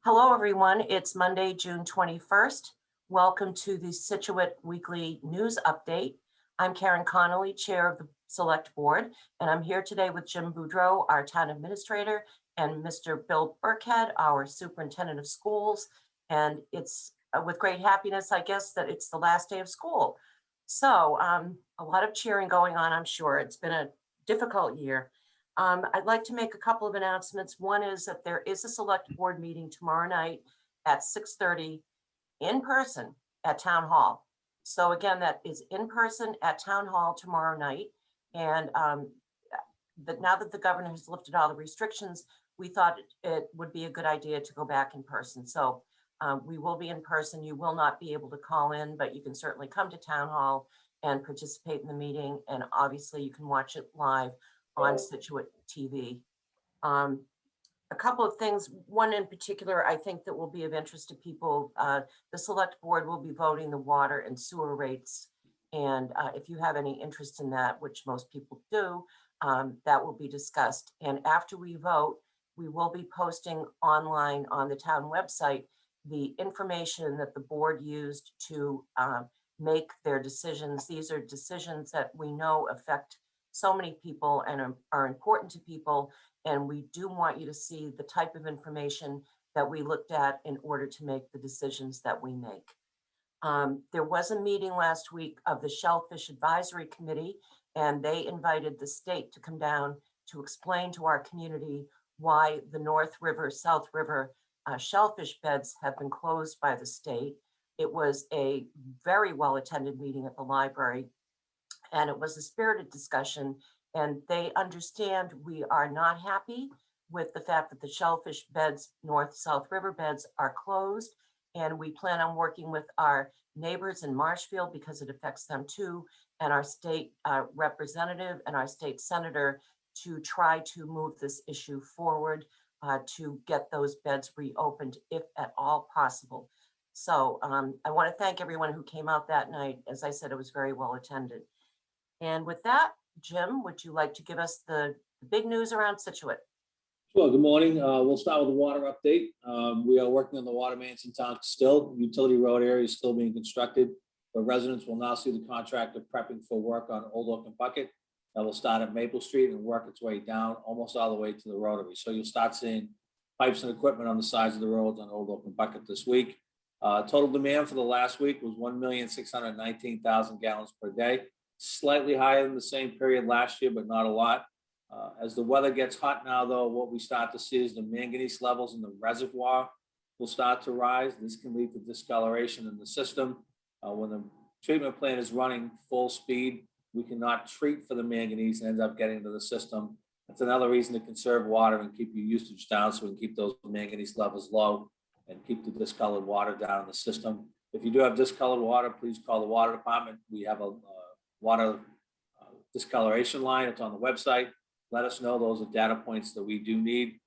Hello, everyone. It's Monday, June 21st. Welcome to the Scituate Weekly News Update. I'm Karen Connolly, Chair of the Select Board, and I'm here today with Jim Boudreau, our Town Administrator, and Mr. Bill Burkhead, our Superintendent of Schools. And it's with great happiness, I guess, that it's the last day of school. So a lot of cheering going on, I'm sure. It's been a difficult year. I'd like to make a couple of announcements. One is that there is a select board meeting tomorrow night at 6:30 in person at Town Hall. So again, that is in person at Town Hall tomorrow night. And now that the governor has lifted all the restrictions, we thought it would be a good idea to go back in person. So we will be in person. You will not be able to call in, but you can certainly come to Town Hall and participate in the meeting. And obviously you can watch it live on Scituate TV. A couple of things, one in particular, I think that will be of interest to people. The select board will be voting the water and sewer rates. And if you have any interest in that, which most people do, that will be discussed. And after we vote, we will be posting online on the town website the information that the board used to make their decisions. These are decisions that we know affect so many people and are important to people. And we do want you to see the type of information that we looked at in order to make the decisions that we make. There was a meeting last week of the Shellfish Advisory Committee, and they invited the state to come down to explain to our community why the North River, South River shellfish beds have been closed by the state. It was a very well-attended meeting at the library. And it was a spirited discussion, and they understand we are not happy with the fact that the shellfish beds, North-South River beds, are closed. And we plan on working with our neighbors in Marshfield because it affects them too, and our state representative and our state senator to try to move this issue forward to get those beds reopened if at all possible. So I want to thank everyone who came out that night. As I said, it was very well attended. And with that, Jim, would you like to give us the big news around Scituate? Sure. Good morning. We'll start with the water update. We are working on the water mains in town still. Utility road area is still being constructed, but residents will now see the contractor prepping for work on Old Oak and Bucket. That will start at Maple Street and work its way down almost all the way to the rotary. So you'll start seeing pipes and equipment on the sides of the roads on Old Oak and Bucket this week. Total demand for the last week was 1,619,000 gallons per day. Slightly higher than the same period last year, but not a lot. As the weather gets hot now, though, what we start to see is the manganese levels in the reservoir will start to rise. This can lead to discoloration in the system. When the treatment plant is running full speed, we cannot treat for the manganese and ends up getting into the system. That's another reason to conserve water and keep your usage down so we can keep those manganese levels low and keep the discolored water down in the system. If you do have discolored water, please call the water department. We have a water discoloration line. It's on the website. Let us know. Those are data points that we do need.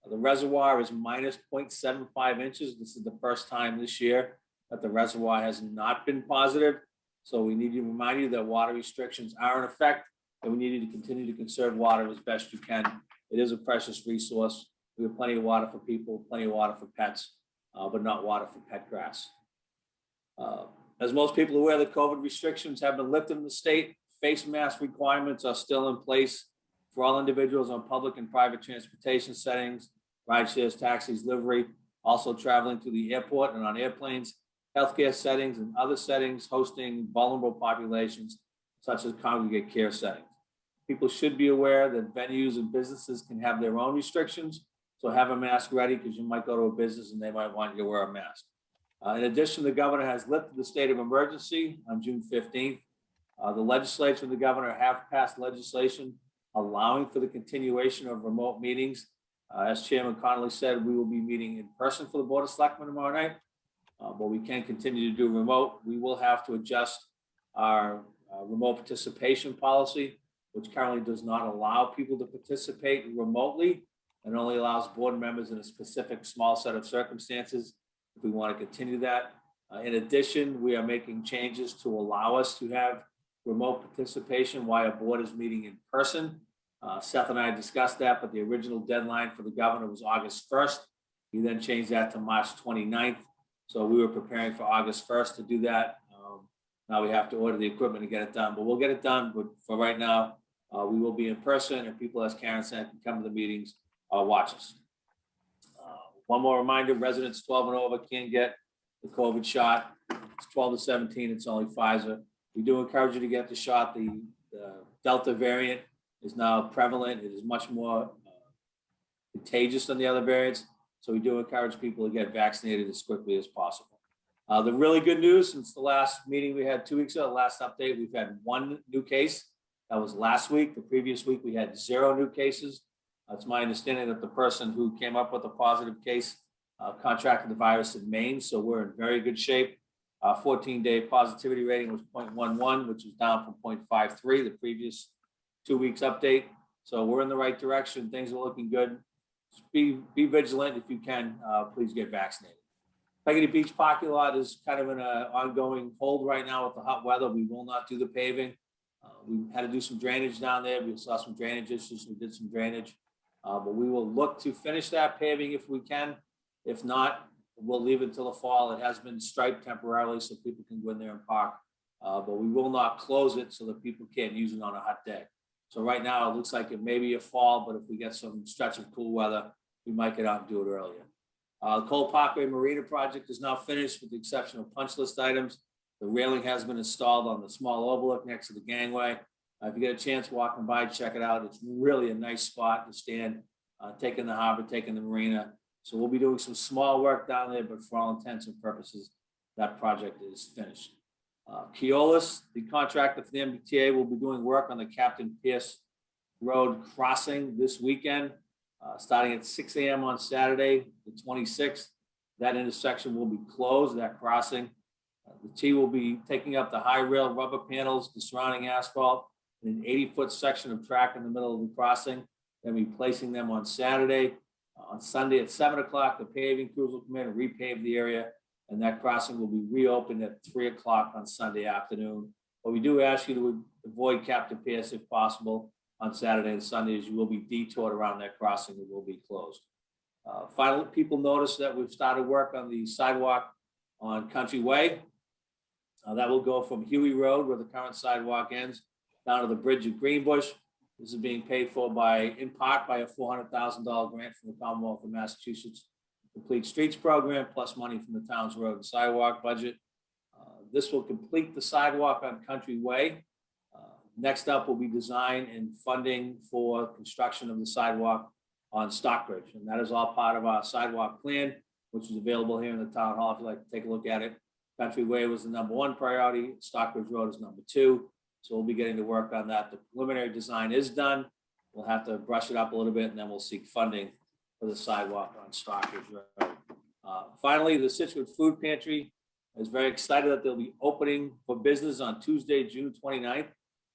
The reservoir is minus 0.75 inches. This is the first time this year that the reservoir has not been positive. So we need to remind you that water restrictions are in effect, and we need you to continue to conserve water as best you can. It is a precious resource. We have plenty of water for people, plenty of water for pets, but not water for pet grass. As most people are aware, the COVID restrictions have been lifted in the state. Face mask requirements are still in place for all individuals on public and private transportation settings, ride shares, taxis, livery, also traveling to the airport and on airplanes, healthcare settings and other settings hosting vulnerable populations, such as congregate care settings. People should be aware that venues and businesses can have their own restrictions, so have a mask ready because you might go to a business and they might want you to wear a mask. In addition, the governor has lifted the state of emergency on June 15th. The legislature and the governor have passed legislation allowing for the continuation of remote meetings. As Chairman Connolly said, we will be meeting in person for the Board of Selectmen tomorrow night, but we can continue to do remote. We will have to adjust our remote participation policy, which currently does not allow people to participate remotely and only allows board members in a specific small set of circumstances. If we want to continue that. In addition, we are making changes to allow us to have remote participation while our board is meeting in person. Seth and I discussed that, but the original deadline for the governor was August 1st. We then changed that to March 29th. So we were preparing for August 1st to do that. Now we have to order the equipment to get it done, but we'll get it done. But for right now, we will be in person, and people, as Karen said, can come to the meetings, watch us. One more reminder, residents 12 and over can get the COVID shot. It's 12 to 17, it's only Pfizer. We do encourage you to get the shot. The Delta variant is now prevalent. It is much more contagious than the other variants. So we do encourage people to get vaccinated as quickly as possible. The really good news, since the last meeting we had 2 weeks ago, the last update, we've had 1 new case. That was last week. The previous week, we had 0 new cases. It's my understanding that the person who came up with a positive case contracted the virus in Maine. So we're in very good shape. 14-day positivity rating was 0.11, which is down from 0.53, the previous 2 weeks update. So we're in the right direction. Things are looking good. Just be vigilant. If you can, please get vaccinated. Peggy Beach parking lot is kind of in an ongoing hold right now with the hot weather. We will not do the paving. We had to do some drainage down there. We saw some drainage issues. We did some drainage, but we will look to finish that paving if we can. If not, we'll leave it until the fall. It has been striped temporarily so people can go in there and park, but we will not close it so that people can't use it on a hot day. So right now it looks like it may be a fall, but if we get some stretch of cool weather, we might get out and do it earlier. The Cole Parkway Marina project is now finished with the exception of punch list items. The railing has been installed on the small overlook next to the gangway. If you get a chance walking by, check it out. It's really a nice spot to stand, taking the harbor, taking the marina. So we'll be doing some small work down there, but for all intents and purposes, that project is finished. Keolis, the contractor for the MBTA, will be doing work on the Captain Pierce Road crossing this weekend, starting at 6 a.m. on Saturday, the 26th. That intersection will be closed, that crossing. The T will be taking up the high rail rubber panels, the surrounding asphalt, and an 80-foot section of track in the middle of the crossing. Then be placing them on Saturday. On Sunday at 7 o'clock, the paving crews will come in and repave the area, and that crossing will be reopened at 3 o'clock on Sunday afternoon. But we do ask you to avoid Captain Pierce if possible on Saturday and Sunday, as you will be detoured around that crossing. It will be closed. Finally, people notice that we've started work on the sidewalk on Country Way. That will go from Huey Road, where the current sidewalk ends, down to the bridge at Greenbush. This is being paid for in part by a $400,000 grant from the Commonwealth of Massachusetts Complete Streets Program, plus money from the town's road and sidewalk budget. This will complete the sidewalk on Country Way. Next up will be design and funding for construction of the sidewalk on Stockbridge. And that is all part of our sidewalk plan, which is available here in the town hall if you'd like to take a look at it. Country Way was the #1 priority. Stockbridge Road is #2. So we'll be getting to work on that. The preliminary design is done. We'll have to brush it up a little bit, and then we'll seek funding for the sidewalk on Stockbridge Road. Finally, the Scituate Food Pantry is very excited that they'll be opening for business on Tuesday, June 29th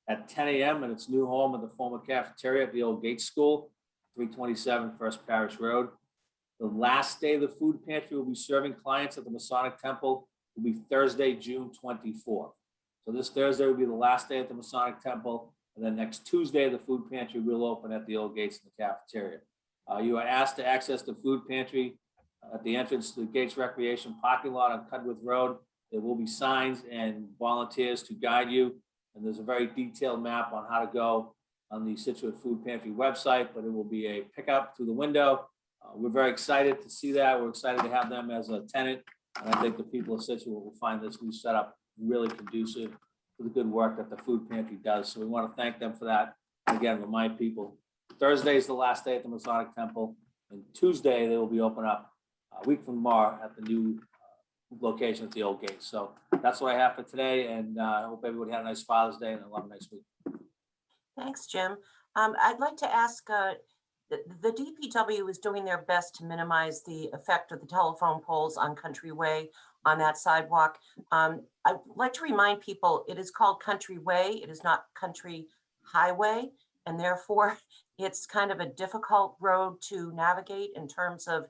at 10 a.m. in its new home at the former cafeteria at the old Gates School, 327 First Parish Road. The last day the food pantry will be serving clients at the Masonic Temple will be Thursday, June 24th. So this Thursday will be the last day at the Masonic Temple, and then next Tuesday, the food pantry will open at the old Gates in the cafeteria. You are asked to access the food pantry at the entrance to the Gates Recreation parking lot on Cudworth Road. There will be signs and volunteers to guide you, and there's a very detailed map on how to go on the Scituate Food Pantry website, but it will be a pickup through the window. We're very excited to see that. We're excited to have them as a tenant, and I think the people of Scituate will find this new setup really conducive to the good work that the food pantry does. So we want to thank them for that. And again, remind people, Thursday is the last day at the Masonic Temple, and Tuesday they will be open up a week from tomorrow at the new location at the old gate. So that's what I have for today, and I hope everybody had a nice Father's Day and a nice week. Thanks, Jim. I'd like to ask, the DPW is doing their best to minimize the effect of the telephone poles on Country Way on that sidewalk. I'd like to remind people it is called Country Way. It is not Country Highway, and therefore it's kind of a difficult road to navigate in terms of,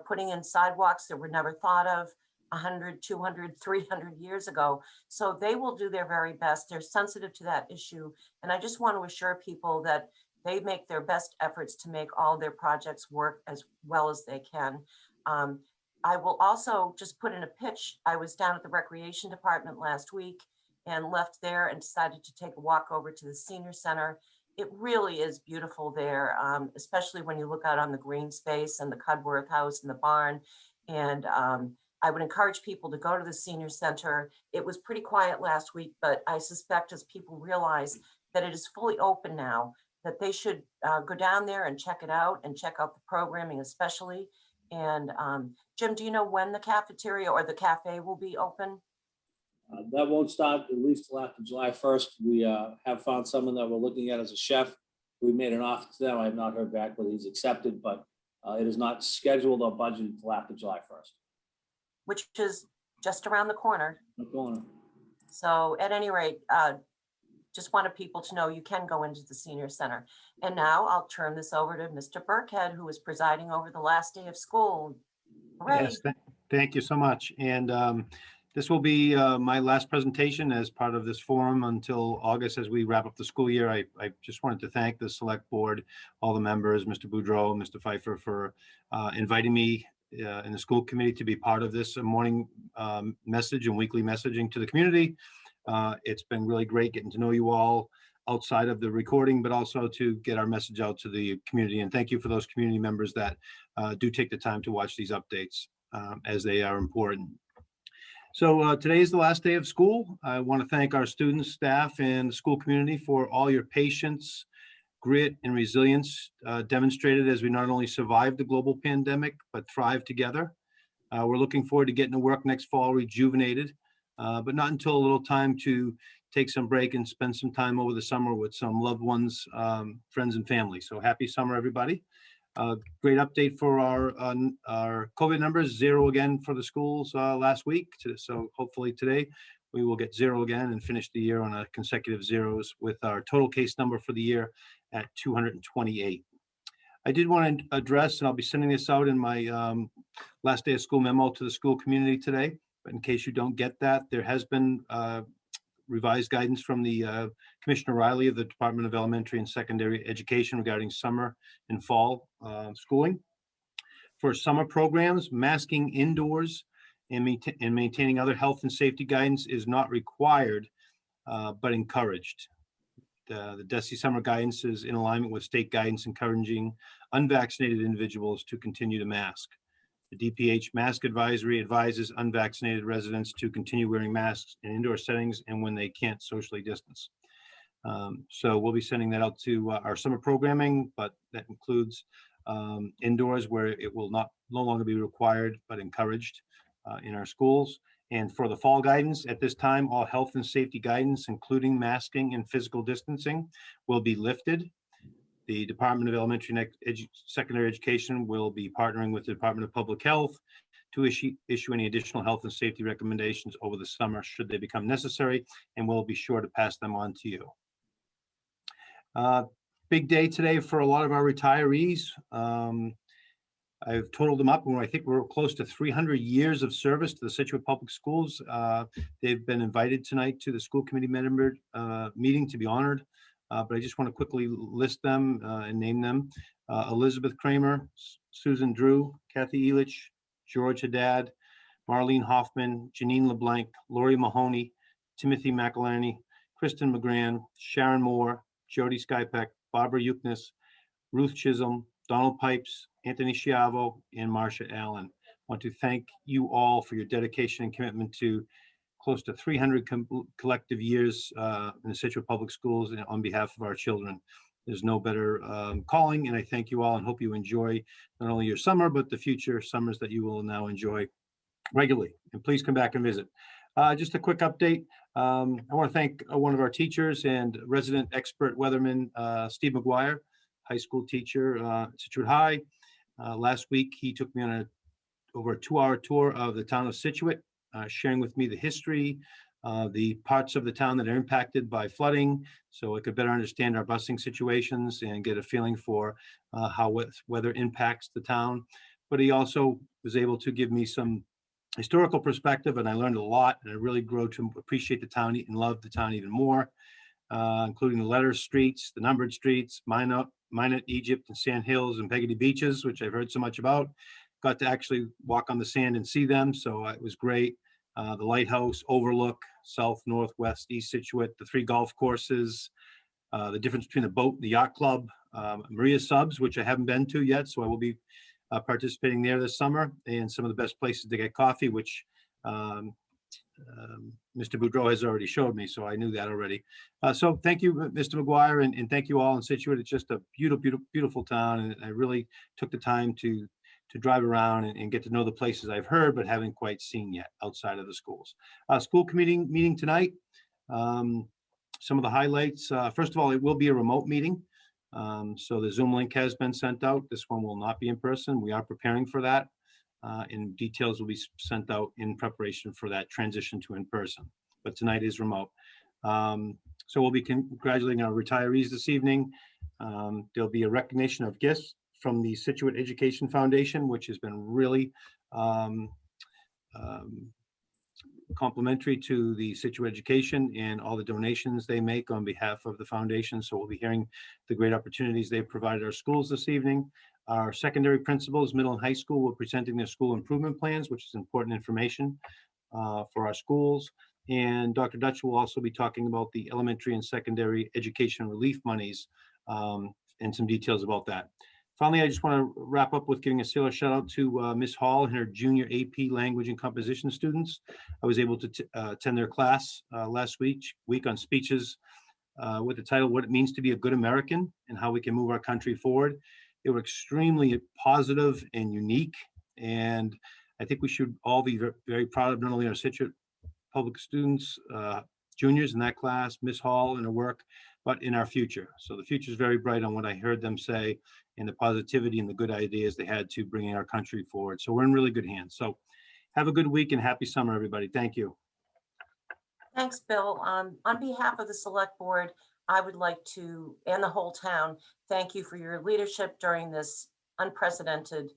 putting in sidewalks that were never thought of 100, 200, 300 years ago. So they will do their very best. They're sensitive to that issue. And I just want to assure people that they make their best efforts to make all their projects work as well as they can. I will also just put in a pitch. I was down at the recreation department last week and left there and decided to take a walk over to the senior center. It really is beautiful there, especially when you look out on the green space and the Cudworth House and the barn. And I would encourage people to go to the senior center. It was pretty quiet last week, but I suspect as people realize that it is fully open now, that they should go down there and check it out and check out the programming especially. And Jim, do you know when the cafeteria or the cafe will be open? That won't start at least till after July 1st. We have found someone that we're looking at as a chef. We made an offer to them. I have not heard back whether he's accepted, but it is not scheduled or budgeted until after July 1st. Which is just around the corner. So at any rate, just wanted people to know you can go into the senior center. And now I'll turn this over to Mr. Burkhead, who is presiding over the last day of school. Hooray. Yes, thank you so much. And this will be my last presentation as part of this forum until August as we wrap up the school year. I just wanted to thank the select board, all the members, Mr. Boudreau, Mr. Pfeiffer, for inviting me in the school committee to be part of this morning message and weekly messaging to the community. It's been really great getting to know you all outside of the recording, but also to get our message out to the community. And thank you for those community members that do take the time to watch these updates as they are important. So today is the last day of school. I want to thank our students, staff, and the school community for all your patience, grit, and resilience demonstrated as we not only survived the global pandemic, but thrived together. We're looking forward to getting to work next fall rejuvenated, but not until a little time to take some break and spend some time over the summer with some loved ones, friends, and family. So happy summer, everybody. Great update for our COVID numbers, 0 again for the schools last week. So hopefully today we will get 0 again and finish the year on a consecutive zeros with our total case number for the year at 228. I did want to address, and I'll be sending this out in my last day of school memo to the school community today, but in case you don't get that, there has been revised guidance from the Commissioner Riley of the Department of Elementary and Secondary Education regarding summer and fall schooling. For summer programs, masking indoors and maintaining other health and safety guidance is not required, but encouraged. The DESE summer guidance is in alignment with state guidance encouraging unvaccinated individuals to continue to mask. The DPH mask advisory advises unvaccinated residents to continue wearing masks in indoor settings and when they can't socially distance. So we'll be sending that out to our summer programming, but that includes indoors where it will no longer be required, but encouraged in our schools. And for the fall guidance, at this time, all health and safety guidance, including masking and physical distancing, will be lifted. The Department of Elementary and Secondary Education will be partnering with the Department of Public Health to issue any additional health and safety recommendations over the summer should they become necessary, and we'll be sure to pass them on to you. Big day today for a lot of our retirees. I've totaled them up, and I think we're close to 300 years of service to the Scituate Public Schools. They've been invited tonight to the school committee member meeting to be honored. But I just want to quickly list them and name them. Elizabeth Kramer, Susan Drew, Kathy Elich, George Haddad, Marlene Hoffman, Janine LeBlanc, Lori Mahoney, Timothy McElhenney, Kristen McGran, Sharon Moore, Jody Skypeck, Barbara Yuknes, Ruth Chisholm, Donald Pipes, Anthony Schiavo, and Marcia Allen. I want to thank you all for your dedication and commitment to close to 300 collective years in the Scituate Public Schools and on behalf of our children. There's no better calling, and I thank you all and hope you enjoy not only your summer, but the future summers that you will now enjoy regularly. And please come back and visit. Just a quick update. I want to thank one of our teachers and resident expert weatherman, Steve McGuire, high school teacher at Scituate High. Last week, he took me on over a 2-hour tour of the town of Scituate, sharing with me the history, the parts of the town that are impacted by flooding, so I could better understand our busing situations and get a feeling for how weather impacts the town. But he also was able to give me some historical perspective, and I learned a lot, and I really grew to appreciate the town and love the town even more, including the letter streets, the numbered streets, Minot, Egypt, and Sand Hills, and Peggotty Beaches, which I've heard so much about, got to actually walk on the sand and see them, so it was great. The lighthouse, overlook, south, northwest, east Scituate, the 3 golf courses, the difference between the boat, the yacht club, Maria Subs, which I haven't been to yet, so I will be participating there this summer, and some of the best places to get coffee, which Mr. Boudreau has already showed me, so I knew that already. So thank you, Mr. McGuire, and thank you all in Scituate. It's just a beautiful, beautiful town, and I really took the time to drive around and get to know the places I've heard but haven't quite seen yet outside of the schools. School committee meeting tonight. Some of the highlights. First of all, it will be a remote meeting. So the Zoom link has been sent out. This one will not be in person. We are preparing for that. And details will be sent out in preparation for that transition to in-person. But tonight is remote. So we'll be congratulating our retirees this evening. There'll be a recognition of gifts from the Scituate Education Foundation, which has been really complimentary to the Scituate Education and all the donations they make on behalf of the foundation. So we'll be hearing the great opportunities they've provided our schools this evening. Our secondary principals, middle and high school, will be presenting their school improvement plans, which is important information for our schools. And Dr. Dutch will also be talking about the elementary and secondary education relief monies and some details about that. Finally, I just want to wrap up with giving a sailor shout out to Ms. Hall and her junior AP language and composition students. I was able to attend their class last week on speeches with the title, What It Means to Be a Good American and How We Can Move Our Country Forward. They were extremely positive and unique. And I think we should all be very proud of not only our Scituate public students, juniors in that class, Ms. Hall and her work, but in our future. So the future is very bright on what I heard them say and the positivity and the good ideas they had to bringing our country forward. So we're in really good hands. So have a good week and happy summer, everybody. Thank you. Thanks, Bill. On behalf of the select board, I would like to, and the whole town, thank you for your leadership during this unprecedented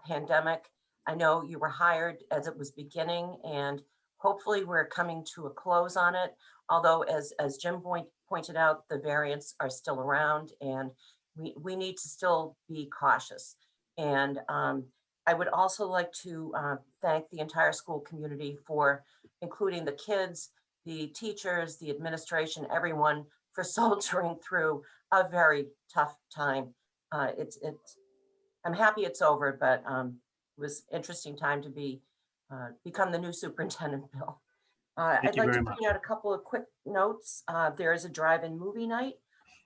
pandemic. I know you were hired as it was beginning, and hopefully we're coming to a close on it. Although, as Jim pointed out, the variants are still around, and we need to still be cautious. And I would also like to thank the entire school community for including the kids, the teachers, the administration, everyone for soldiering through a very tough time. I'm happy it's over, but it was an interesting time to become the new superintendent, Bill. I'd like to point out a couple of quick notes. There is a drive-in movie night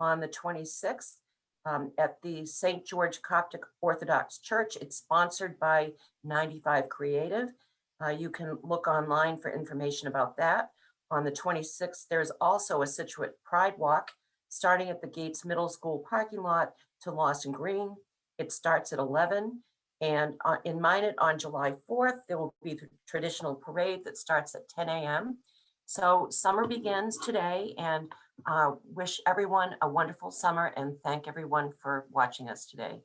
on the 26th at the St. George Coptic Orthodox Church. It's sponsored by 95 Creative. You can look online for information about that. On the 26th, there's also a Scituate Pride Walk starting at the Gates Middle School parking lot to Lawson Green. It starts at 11. And in Minot on July 4th, there will be the traditional parade that starts at 10 a.m. So summer begins today, and wish everyone a wonderful summer and thank everyone for watching us today.